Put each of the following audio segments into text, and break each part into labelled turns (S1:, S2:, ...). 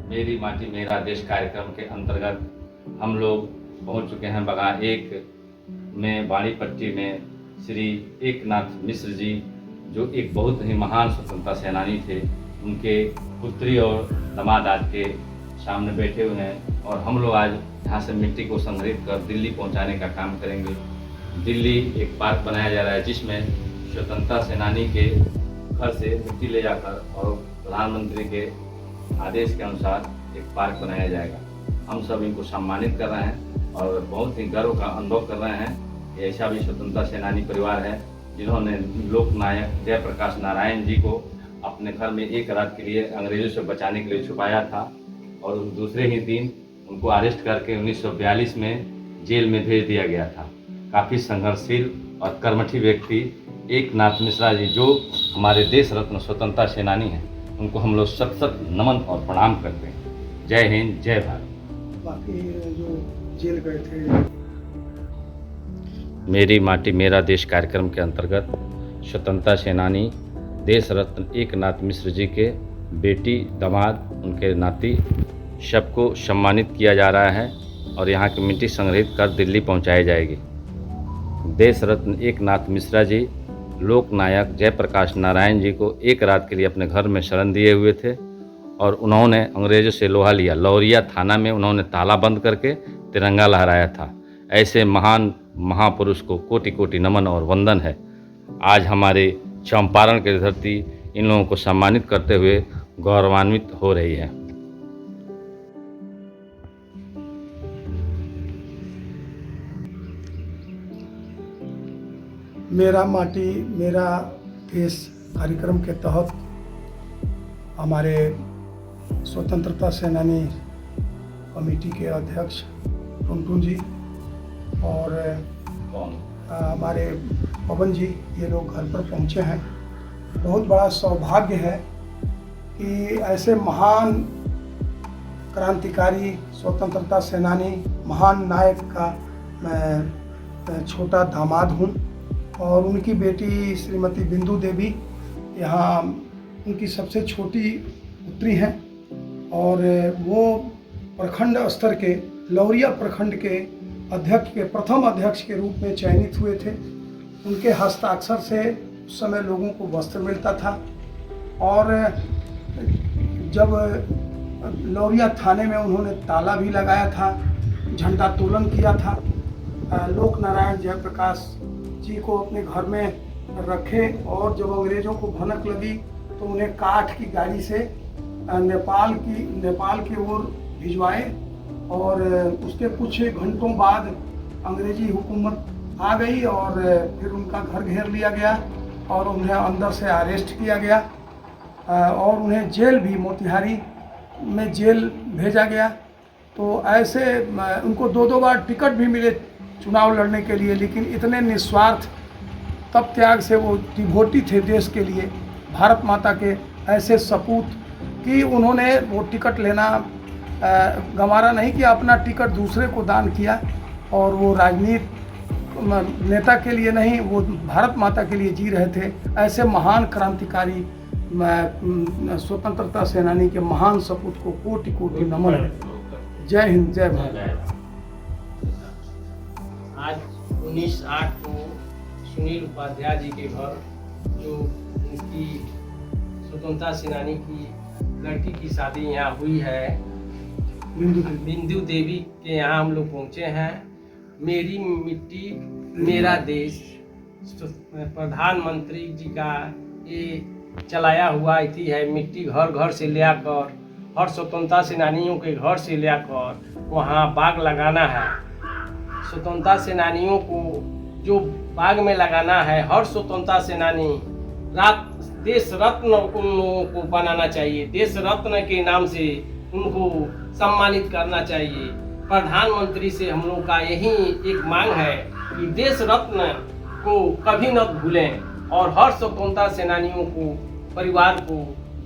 S1: मेरी माटी मेरा देश कार्यक्रम के अंतर्गत हम लोग पहुंच चुके हैं बगा एक में बाड़ीपट्टी में श्री एकनाथ मिश्र जी, जो एक बहुत ही महान स्वतंत्रता सेनानी थे। उनके पुत्री और दामाद आज के सामने बैठे हुए हैं और हम लोग आज यहाँ से मिट्टी को संग्रहित कर दिल्ली पहुँचाने का काम करेंगे। दिल्ली एक पार्क बनाया जा रहा है जिसमें स्वतंत्रता सेनानी के घर से मिट्टी ले जाकर और प्रधानमंत्री के आदेश के अनुसार एक पार्क बनाया जाएगा। हम सब इनको सम्मानित कर रहे हैं और बहुत ही गर्व का अनुभव कर रहे हैं। ऐसा भी स्वतंत्रता सेनानी परिवार है जिन्होंने लोकनायक जयप्रकाश नारायण जी को अपने घर में एक रात के लिए अंग्रेजों से बचाने के लिए छुपाया था और दूसरे ही दिन उनको अरेस्ट करके 1942 में जेल में भेज दिया गया था। काफ़ी संघर्षशील और कर्मठी व्यक्ति एकनाथ मिश्रा जी, जो हमारे देश रत्न स्वतंत्रता सेनानी हैं, उनको हम लोग सत सत नमन और प्रणाम करते हैं। जय हिंद, जय भारत।
S2: बाकी जो जेल गए थे,
S1: मेरी माटी मेरा देश कार्यक्रम के अंतर्गत स्वतंत्रता सेनानी देश रत्न एकनाथ मिश्र जी के बेटी, दामाद, उनके नाती सबको सम्मानित किया जा रहा है और यहाँ की मिट्टी संग्रहित कर दिल्ली पहुँचाई जाएगी। देश रत्न एकनाथ मिश्रा जी लोकनायक जयप्रकाश नारायण जी को एक रात के लिए अपने घर में शरण दिए हुए थे और उन्होंने अंग्रेज़ों से लोहा लिया। लौरिया थाना में उन्होंने ताला बंद करके तिरंगा लहराया था। ऐसे महान महापुरुष को कोटि कोटि नमन और वंदन है। आज हमारे चंपारण की धरती इन लोगों को सम्मानित करते हुए गौरवान्वित हो रही है।
S2: मेरा माटी मेरा देश कार्यक्रम के तहत हमारे स्वतंत्रता सेनानी कमेटी के अध्यक्ष टुनटुन जी और हमारे पवन जी, ये लोग घर पर पहुंचे हैं। बहुत बड़ा सौभाग्य है कि ऐसे महान क्रांतिकारी स्वतंत्रता सेनानी महान नायक का मैं छोटा दामाद हूँ और उनकी बेटी श्रीमती बिंदु देवी यहाँ उनकी सबसे छोटी पुत्री हैं और वो प्रखंड स्तर के लौरिया प्रखंड के अध्यक्ष के प्रथम अध्यक्ष के रूप में चयनित हुए थे। उनके हस्ताक्षर से उस समय लोगों को वस्त्र मिलता था और जब लौरिया थाने में उन्होंने ताला भी लगाया था, झंडा तोलन किया था, लोक नारायण जयप्रकाश जी को अपने घर में रखे और जब अंग्रेज़ों को भनक लगी तो उन्हें काठ की गाड़ी से नेपाल की ओर भिजवाए और उसके कुछ घंटों बाद अंग्रेजी हुकूमत आ गई और फिर उनका घर घेर लिया गया और उन्हें अंदर से अरेस्ट किया गया और उन्हें जेल भी मोतिहारी में जेल भेजा गया। तो ऐसे उनको दो बार टिकट भी मिले चुनाव लड़ने के लिए, लेकिन इतने निस्वार्थ तप त्याग से वो डिवोटी थे देश के लिए, भारत माता के ऐसे सपूत कि उन्होंने वो टिकट लेना गंवारा नहीं किया, अपना टिकट दूसरे को दान किया और वो राजनीति नेता के लिए नहीं, वो भारत माता के लिए जी रहे थे। ऐसे महान क्रांतिकारी स्वतंत्रता सेनानी के महान सपूत को कोटि कोटि नमन है। जय हिंद, जय भारत।
S3: आज 19/8 को सुनील उपाध्याय जी के घर, जो उनकी स्वतंत्रता सेनानी की लड़की की शादी यहाँ हुई है, बिंदु देवी के यहाँ हम लोग पहुँचे हैं। मेरी मिट्टी मेरा देश प्रधानमंत्री जी का ये चलाया हुआ इति है। मिट्टी घर घर से ले आकर, हर स्वतंत्रता सेनानियों के घर से ले आकर वहाँ बाग लगाना है। स्वतंत्रता सेनानियों को जो बाग में लगाना है, हर स्वतंत्रता सेनानी देश रत्न उन लोगों को बनाना चाहिए। देश रत्न के नाम से उनको सम्मानित करना चाहिए। प्रधानमंत्री से हम लोग का यही एक मांग है कि देश रत्न को कभी न भूलें और हर स्वतंत्रता सेनानियों को, परिवार को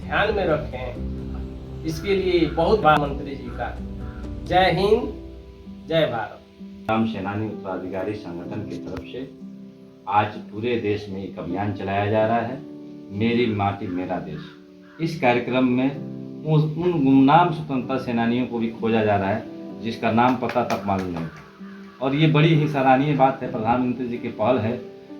S3: ध्यान में रखें। इसके लिए बहुत प्रधानमंत्री जी का जय हिंद, जय भारत।
S1: राम सेनानी उत्तराधिकारी संगठन की तरफ से आज पूरे देश में एक अभियान चलाया जा रहा है, मेरी माटी मेरा देश। इस कार्यक्रम में उन गुमनाम स्वतंत्रता सेनानियों को भी खोजा जा रहा है, जिसका नाम पता तक मालूम नहीं। और ये बड़ी ही सराहनीय बात है, प्रधानमंत्री जी की पहल है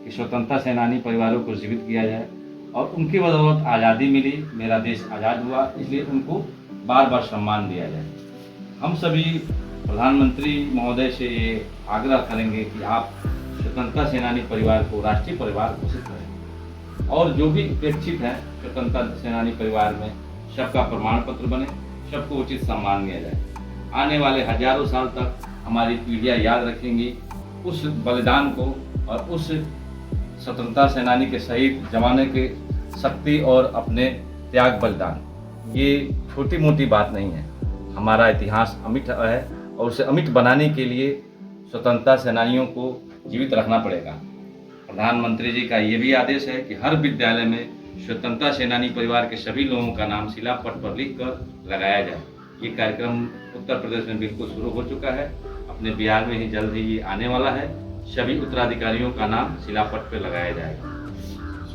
S1: कि स्वतंत्रता सेनानी परिवारों को जीवित किया जाए और उनकी बदौलत आज़ादी मिली, मेरा देश आज़ाद हुआ, इसलिए उनको बार बार सम्मान दिया जाए। हम सभी प्रधानमंत्री महोदय से ये आग्रह करेंगे कि आप स्वतंत्रता सेनानी परिवार को राष्ट्रीय परिवार घोषित करें और जो भी अपेक्षित है स्वतंत्रता सेनानी परिवार में सबका प्रमाण पत्र बने, सबको उचित सम्मान दिया जाए। आने वाले हजारों साल तक हमारी पीढ़ियाँ याद रखेंगी उस बलिदान को और उस स्वतंत्रता सेनानी के शहीद जवानों के शक्ति और अपने त्याग बलिदान। ये छोटी मोटी बात नहीं है, हमारा इतिहास अमिट है और उसे अमिट बनाने के लिए स्वतंत्रता सेनानियों को जीवित रखना पड़ेगा। प्रधानमंत्री जी का ये भी आदेश है कि हर विद्यालय में स्वतंत्रता सेनानी परिवार के सभी लोगों का नाम शिलापट पर लिखकर लगाया जाए। ये कार्यक्रम उत्तर प्रदेश में बिल्कुल शुरू हो चुका है, अपने बिहार में ही जल्द ही ये आने वाला है। सभी उत्तराधिकारियों का नाम शिलापट पर लगाया जाएगा।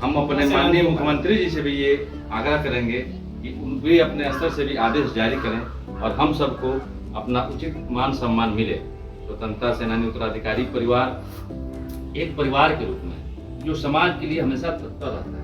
S1: हम अपने माननीय मुख्यमंत्री जी से भी ये आग्रह करेंगे कि वे अपने स्तर से भी आदेश जारी करें और हम सबको अपना उचित मान सम्मान मिले। स्वतंत्रता सेनानी उत्तराधिकारी परिवार एक परिवार के रूप में जो समाज के लिए हमेशा तत्पर रहता है।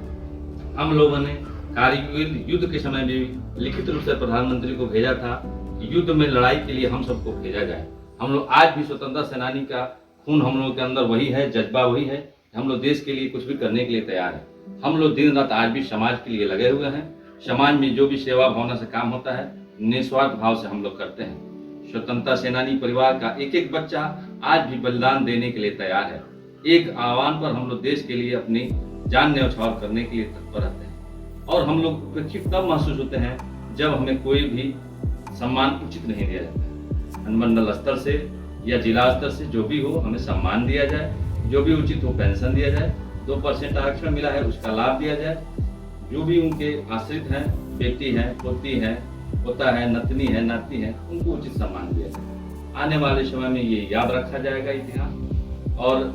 S1: हम लोगों ने कारगिल युद्ध के समय में लिखित रूप से प्रधानमंत्री को भेजा था कि युद्ध में लड़ाई के लिए हम सबको भेजा जाए। हम लोग आज भी स्वतंत्रता सेनानी का खून हम लोगों के अंदर वही है, जज्बा वही है। हम लोग देश के लिए कुछ भी करने के लिए तैयार हैं। हम लोग दिन रात आज भी समाज के लिए लगे हुए हैं। समाज में जो भी सेवा भावना से काम होता है निस्वार्थ भाव से हम लोग करते हैं। स्वतंत्रता सेनानी परिवार का एक एक बच्चा आज भी बलिदान देने के लिए तैयार है। एक आह्वान पर हम लोग देश के लिए अपनी जान न्यौछावर करने के लिए तत्पर रहते हैं और हम लोग उपेक्षित तब महसूस होते हैं जब हमें कोई भी सम्मान उचित नहीं दिया जाता है। अनुमंडल स्तर से या जिला स्तर से जो भी हो हमें सम्मान दिया जाए, जो भी उचित हो पेंशन दिया जाए, 2% आरक्षण मिला है उसका लाभ दिया जाए। जो भी उनके आश्रित हैं, बेटी है, पोती है, पोता है, नतनी है, नाती है, उनको उचित सम्मान दिया जाए। आने वाले समय में ये याद रखा जाएगा इतिहास। और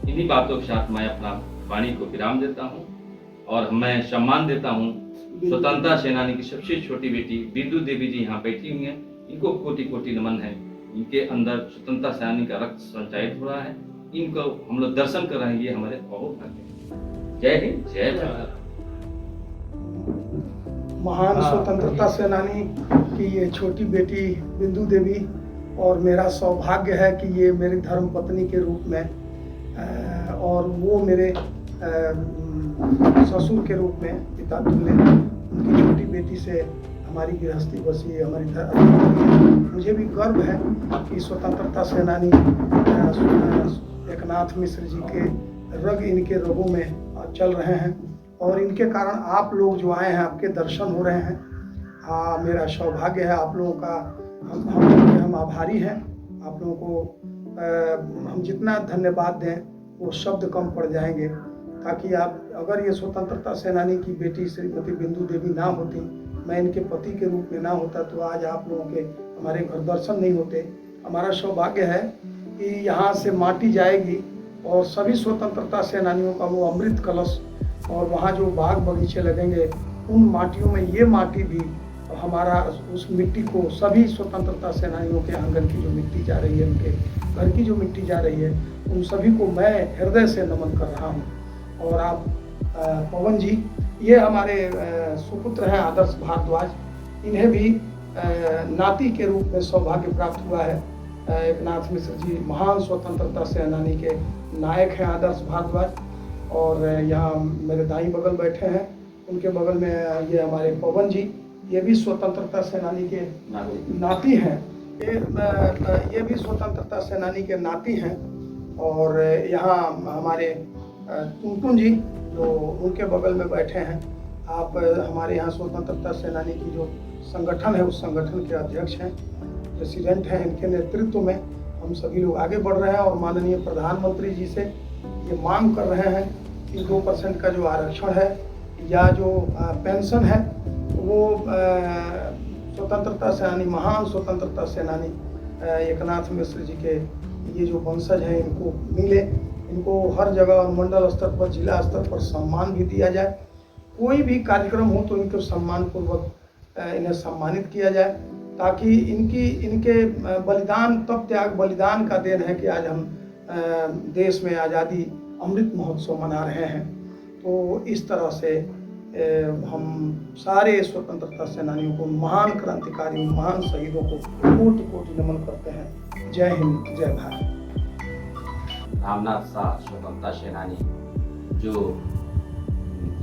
S1: इन्हीं बातों के साथ मैं अपना वाणी को विराम देता हूँ और मैं सम्मान देता हूँ स्वतंत्रता सेनानी की सबसे छोटी बेटी बिंदु देवी जी यहाँ बैठी हुई हैं। इनको कोटि कोटि नमन है। इनके अंदर स्वतंत्रता सेनानी का रक्त संचालित हो रहा है। इनको हम लोग दर्शन कर रहे हैं, ये हमारे बहुत भाग्य है। जय हिंद, जय भारत।
S2: महान स्वतंत्रता सेनानी की ये छोटी बेटी बिंदु देवी और मेरा सौभाग्य है कि ये मेरी धर्म पत्नी के रूप में और वो मेरे ससुर के रूप में पिता तुल्य उनकी छोटी बेटी से हमारी गृहस्थी बसी, हमारी मुझे भी गर्व है कि स्वतंत्रता सेनानी एकनाथ मिश्र जी के रग इनके रगों में चल रहे हैं और इनके कारण आप लोग जो आए हैं आपके दर्शन हो रहे हैं। मेरा सौभाग्य है आप लोगों का, हम आभारी हैं। आप लोगों को हम जितना धन्यवाद दें वो शब्द कम पड़ जाएंगे, ताकि आप अगर ये स्वतंत्रता सेनानी की बेटी श्रीमती बिंदु देवी ना होती, मैं इनके पति के रूप में ना होता, तो आज आप लोगों के हमारे घर दर्शन नहीं होते। हमारा सौभाग्य है कि यहाँ से माटी जाएगी और सभी स्वतंत्रता सेनानियों का वो अमृत कलश और वहाँ जो बाग बगीचे लगेंगे उन माटियों में ये माटी भी हमारा उस मिट्टी को सभी स्वतंत्रता सेनानियों के आंगन की जो मिट्टी जा रही है, उनके घर की जो मिट्टी जा रही है, उन सभी को मैं हृदय से नमन कर रहा हूँ। और आप पवन जी, ये हमारे सुपुत्र हैं आदर्श भारद्वाज, इन्हें भी नाती के रूप में सौभाग्य प्राप्त हुआ है। एकनाथ मिश्र जी महान स्वतंत्रता सेनानी के नायक हैं आदर्श भारद्वाज। और यहाँ मेरे दाई बगल बैठे हैं, उनके बगल में ये हमारे पवन जी, ये भी स्वतंत्रता सेनानी के नाती हैं। ये भी स्वतंत्रता सेनानी के नाती हैं। और यहाँ हमारे टुनटुन जी जो उनके बगल में बैठे हैं, आप हमारे यहाँ स्वतंत्रता सेनानी की जो संगठन है उस संगठन के अध्यक्ष हैं, प्रेसिडेंट हैं। इनके नेतृत्व में हम सभी लोग आगे बढ़ रहे हैं और माननीय प्रधानमंत्री जी से ये मांग कर रहे हैं कि 2% का जो आरक्षण है या जो पेंशन है वो स्वतंत्रता सेनानी, महान स्वतंत्रता सेनानी एकनाथ मिश्र जी के ये जो वंशज हैं इनको मिले। इनको हर जगह मंडल स्तर पर, जिला स्तर पर सम्मान भी दिया जाए। कोई भी कार्यक्रम हो तो इनको सम्मान पूर्वक इन्हें सम्मानित किया जाए, ताकि इनके बलिदान, तब त्याग बलिदान का देन है कि आज हम देश में आज़ादी अमृत महोत्सव मना रहे हैं। तो इस तरह से हम सारे स्वतंत्रता सेनानियों को, महान क्रांतिकारियों, महान शहीदों को कोटि कोटि नमन करते हैं। जय हिंद, जय भारत।
S1: रामनाथ शाह स्वतंत्रता सेनानी जो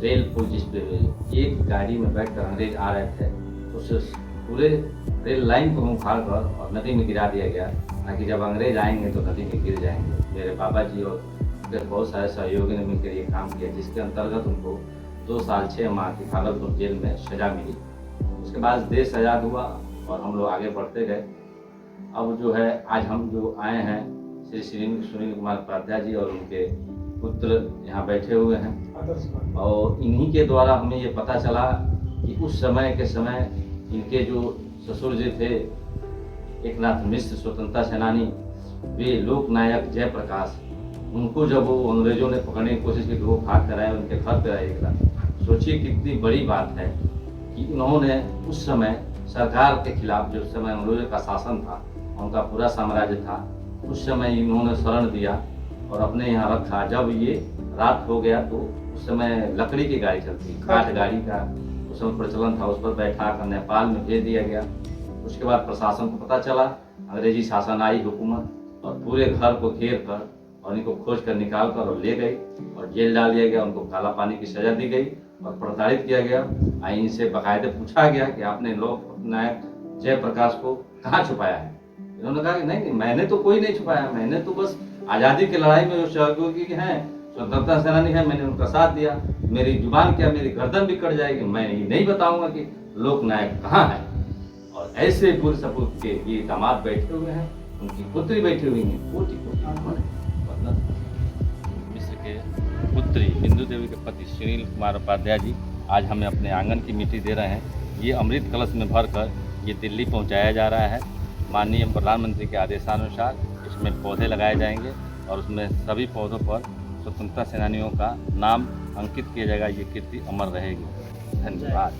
S1: रेल पुल जिस पे एक गाड़ी में बैठकर अंग्रेज आ रहे थे, उस पूरे रेल लाइन को उखाड़ कर और नदी में गिरा दिया गया, ताकि जब अंग्रेज आएंगे तो नदी में गिर जाएंगे। मेरे बाबा जी और बहुत सारे सहयोगी ने मिलकर ये काम किया, जिसके अंतर्गत उनको 2 साल 6 माह की भागलपुर जेल में सजा मिली। उसके बाद देश आज़ाद हुआ और हम लोग आगे बढ़ते गए। अब जो है आज हम जो आए हैं, श्री सुनील कुमार उपाध्याय जी और उनके पुत्र यहाँ बैठे हुए हैं, और इन्हीं के द्वारा हमें ये पता चला कि उस समय के समय इनके जो ससुर जी थे एकनाथ मिश्र स्वतंत्रता सेनानी, वे लोक नायक जयप्रकाश, उनको जब वो अंग्रेजों ने पकड़ने की कोशिश की तो वो भाग कर आए, उनके घर पर आए एक रात। सोचिए कितनी बड़ी बात है कि उन्होंने उस समय सरकार के खिलाफ, जो समय अंग्रेजों का शासन था, उनका पूरा साम्राज्य था, उस समय इन्होंने शरण दिया और अपने यहाँ रखा। जब ये रात हो गया तो उस समय लकड़ी की गाड़ी चलती, काठ गाड़ी का उस समय प्रचलन था, उस पर बैठा कर नेपाल में भेज दिया गया। उसके बाद प्रशासन को पता चला, अंग्रेजी शासन आई हुकूमत, और पूरे घर को घेर कर और इनको खोज कर निकाल कर और ले गई और जेल डाल दिया गया। उनको काला पानी की सजा दी गई और प्रताड़ित किया गया। इनसे बाकायदे पूछा गया कि आपने लोक नायक जयप्रकाश को कहाँ छुपाया है। इन्होंने कहा कि नहीं, मैंने तो कोई नहीं छुपाया, मैंने तो बस आज़ादी की लड़ाई में जो सहयोगी हैं, स्वतंत्रता सेनानी है, मैंने उनका साथ दिया। मेरी जुबान क्या, मेरी गर्दन भी कट जाएगी, मैं ये नहीं बताऊंगा कि लोक नायक कहाँ है। और ऐसे पूरे सपूत के ये दामाद बैठे हुए हैं, उनकी पुत्री बैठी हुई है, कोटि कोटि मिश्र के पुत्री बिंदु देवी के पति सुनील कुमार उपाध्याय जी आज हमें अपने आंगन की मिट्टी दे रहे हैं। ये अमृत कलश में भरकर ये दिल्ली पहुंचाया जा रहा है। माननीय प्रधानमंत्री के आदेशानुसार इसमें पौधे लगाए जाएंगे और उसमें सभी पौधों पर स्वतंत्रता सेनानियों का नाम अंकित किया जाएगा। ये कीर्ति अमर रहेगी। धन्यवाद।